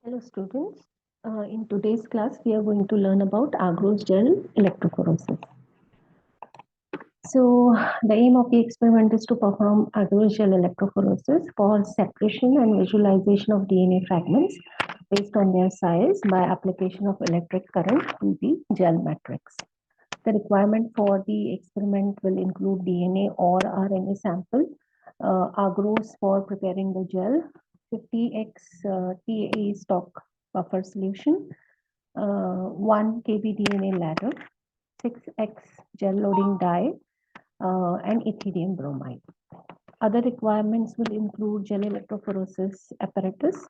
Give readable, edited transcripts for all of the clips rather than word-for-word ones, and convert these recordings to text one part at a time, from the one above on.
Hello students, in today's class we are going to learn about Agarose Gel Electrophoresis. So the aim of the experiment is to perform Agarose Gel Electrophoresis for separation and visualization of DNA fragments based on their size by application of electric current to the gel matrix. The requirement for the experiment will include DNA or RNA sample, agarose for preparing the gel, 50x TAE stock buffer solution, 1 kb DNA ladder, 6x gel loading dye, and ethidium bromide. Other requirements will include gel electrophoresis apparatus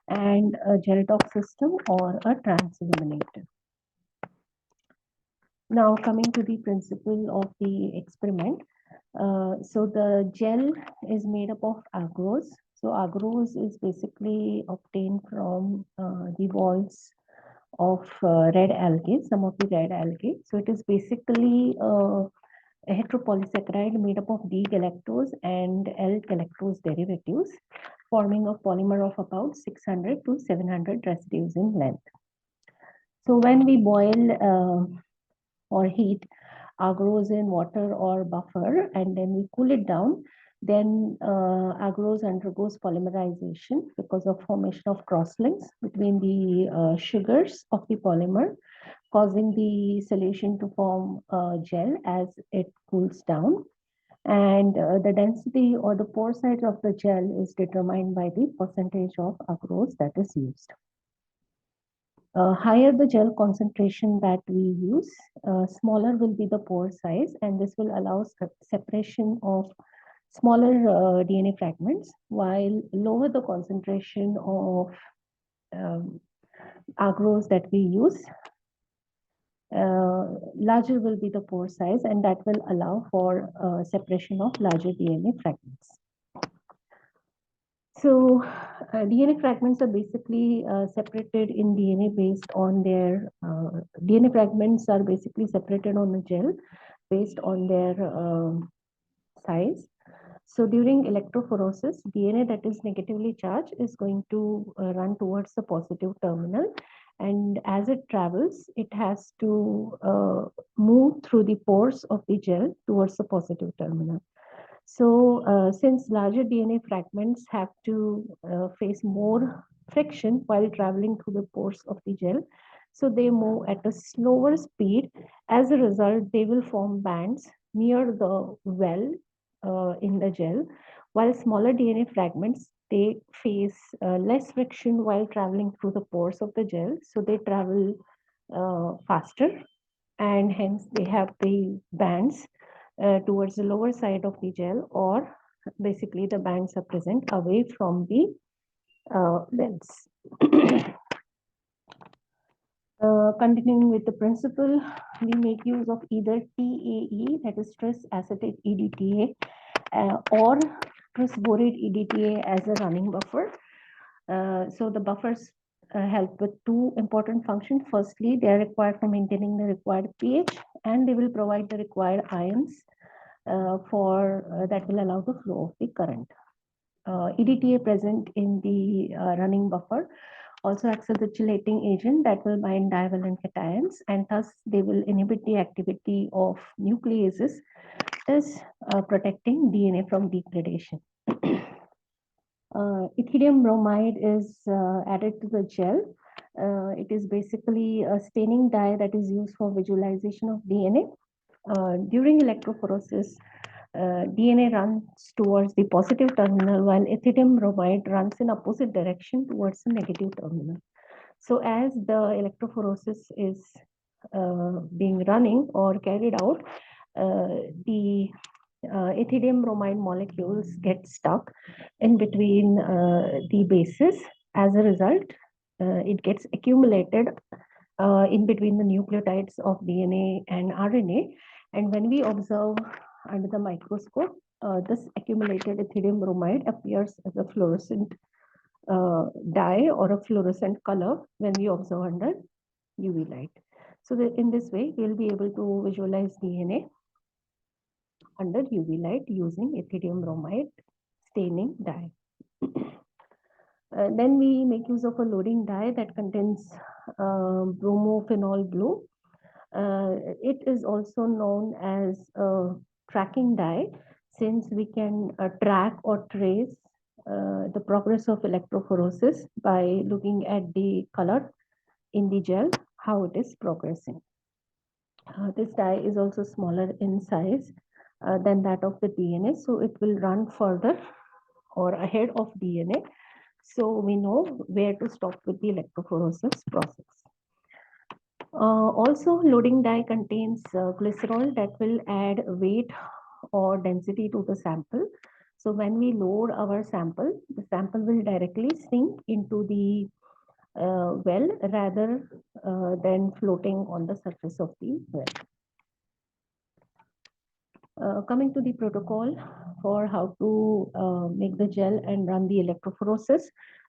and a gel dock system or a transilluminator. Now coming to the principle of the experiment. So the gel is made up of agarose. So agarose is basically obtained from the walls of red algae, some of the red algae. So it is basically a heteropolysaccharide made up of D-galactose and L-galactose derivatives, forming a polymer of about 600 to 700 residues in length. So when we boil or heat agarose in water or buffer and then we cool it down, then agarose undergoes polymerization because of formation of crosslinks between the sugars of the polymer, causing the solution to form gel as it cools down. And the density or the pore size of the gel is determined by the percentage of agarose that is used. Higher the gel concentration that we use, smaller will be the pore size, and this will allow separation of smaller DNA fragments, while lower the concentration of agarose that we use, larger will be the pore size, and that will allow for separation of larger DNA fragments. So DNA fragments are basically separated in DNA based on their DNA fragments are basically separated on the gel based on their size. So during electrophoresis, DNA that is negatively charged is going to run towards the positive terminal, and as it travels, it has to move through the pores of the gel towards the positive terminal. So since larger DNA fragments have to face more friction while traveling through the pores of the gel, so they move at a slower speed. As a result, they will form bands near the well in the gel, while smaller DNA fragments, they face less friction while traveling through the pores of the gel, so they travel faster, and hence they have the bands towards the lower side of the gel, or basically the bands are present away from the wells. Continuing with the principle, we make use of either TAE, that is tris acetate EDTA, or tris borate EDTA as a running buffer. So the buffers help with two important functions. Firstly, they are required for maintaining the required pH, and they will provide the required ions that will allow the flow of the current. EDTA present in the running buffer also acts as a chelating agent that will bind divalent cations, and thus they will inhibit the activity of nucleases, thus protecting DNA from degradation. Ethidium bromide is added to the gel. It is basically a staining dye that is used for visualization of DNA. During electrophoresis, DNA runs towards the positive terminal, while ethidium bromide runs in opposite direction towards the negative terminal. So as the electrophoresis is being running or carried out, the ethidium bromide molecules get stuck in between the bases. As a result, it gets accumulated in between the nucleotides of DNA and RNA. And when we observe under the microscope, this accumulated ethidium bromide appears as a fluorescent dye or a fluorescent color when we observe under UV light. So in this way, we'll be able to visualize DNA under UV light using ethidium bromide staining dye. Then we make use of a loading dye that contains bromophenol blue. It is also known as a tracking dye, since we can track or trace the progress of electrophoresis by looking at the color in the gel, how it is progressing. This dye is also smaller in size than that of the DNA, so it will run further or ahead of DNA. So we know where to stop with the electrophoresis process. Also, loading dye contains glycerol that will add weight or density to the sample. So when we load our sample, the sample will directly sink into the well rather than floating on the surface of the well. Coming to the protocol for how to make the gel and run the electrophoresis.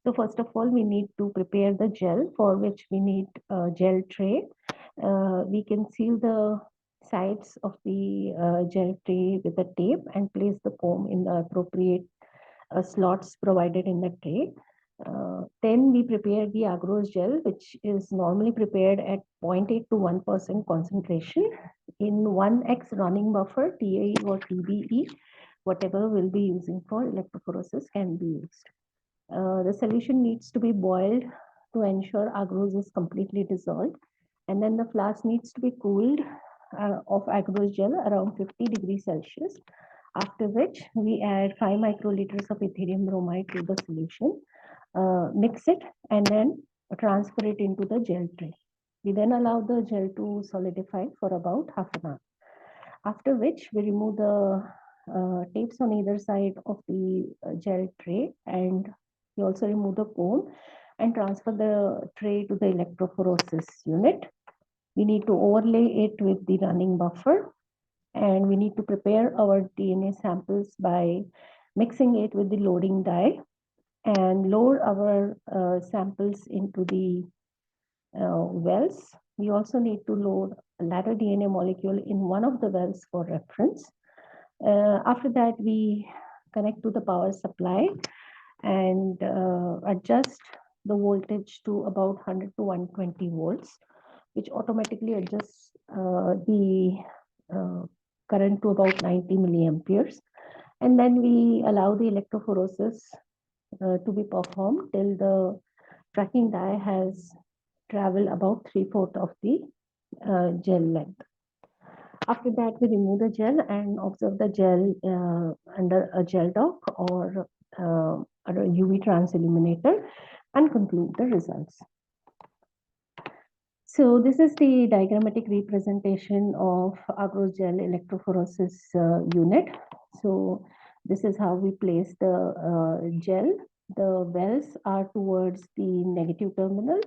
So first of all, we need to prepare the gel, for which we need a gel tray. We can seal the sides of the gel tray with a tape and place the foam in the appropriate slots provided in the tray. Then we prepare the agarose gel, which is normally prepared at 0.8 to 1% concentration in 1x running buffer, TAE or TBE, whatever we'll be using for electrophoresis can be used. The solution needs to be boiled to ensure agarose is completely dissolved. And then the flask needs to be cooled of agarose gel around 50 degrees Celsius, after which we add 5 microliters of Ethereum bromide to the solution, mix it, and then transfer it into the gel tray. We then allow the gel to solidify for about half an hour, after which we remove the tapes on either side of the gel tray, and we also remove the cone and transfer the tray to the electrophoresis unit. We need to overlay it with the running buffer, and we need to prepare our DNA samples by mixing it with the loading dye and load our samples into the wells. We also need to load a ladder DNA molecule in one of the wells for reference. After that, we connect to the power supply and adjust the voltage to about 100 to 120 volts, which automatically adjusts the current to about 90 milliamperes. And then we allow the electrophoresis to be performed till the tracking dye has traveled about 3/4 of the gel length. After that, we remove the gel and observe the gel under a gel dock or a UV trans illuminator and conclude the results. So this is the diagrammatic representation of Agarose Gel Electrophoresis unit. So this is how we place the gel. The wells are towards the negative terminal.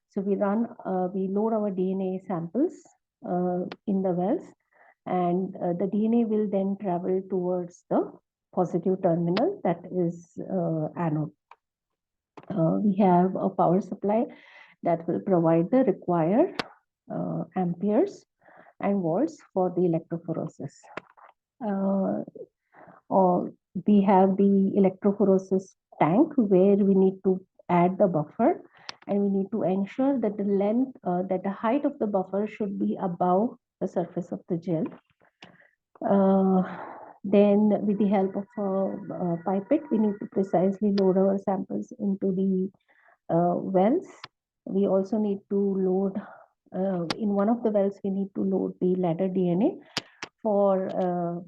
So we load our DNA samples in the wells, and the DNA will then travel towards the positive terminal, that is anode. We have a power supply that will provide the required amperes and volts for the electrophoresis. Or we have the electrophoresis tank where we need to add the buffer, and we need to ensure that the length, that the height of the buffer should be above the surface of the gel. Then with the help of a pipette, we need to precisely load our samples into the wells. We also need to load, in one of the wells, we need to load the ladder DNA for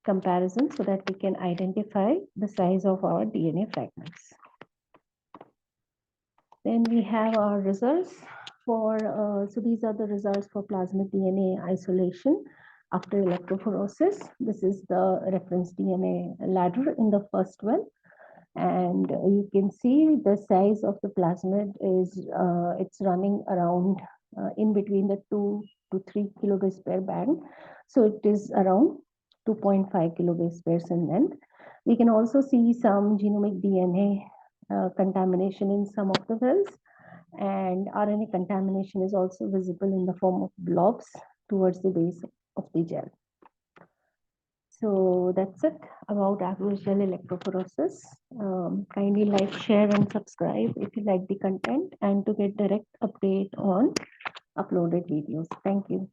comparison so that we can identify the size of our DNA fragments. Then we have our results for, so these are the results for plasmid DNA isolation after electrophoresis. This is the reference DNA ladder in the first well. And you can see the size of the plasmid is, it's running around in between the 2 to 3 kilobase per band. So it is around 2.5 kilobase pairs in length. We can also see some genomic DNA contamination in some of the wells, and RNA contamination is also visible in the form of blobs towards the base of the gel. So that's it about Agarose Gel Electrophoresis. Kindly like, share, and subscribe if you like the content and to get direct update on uploaded videos. Thank you.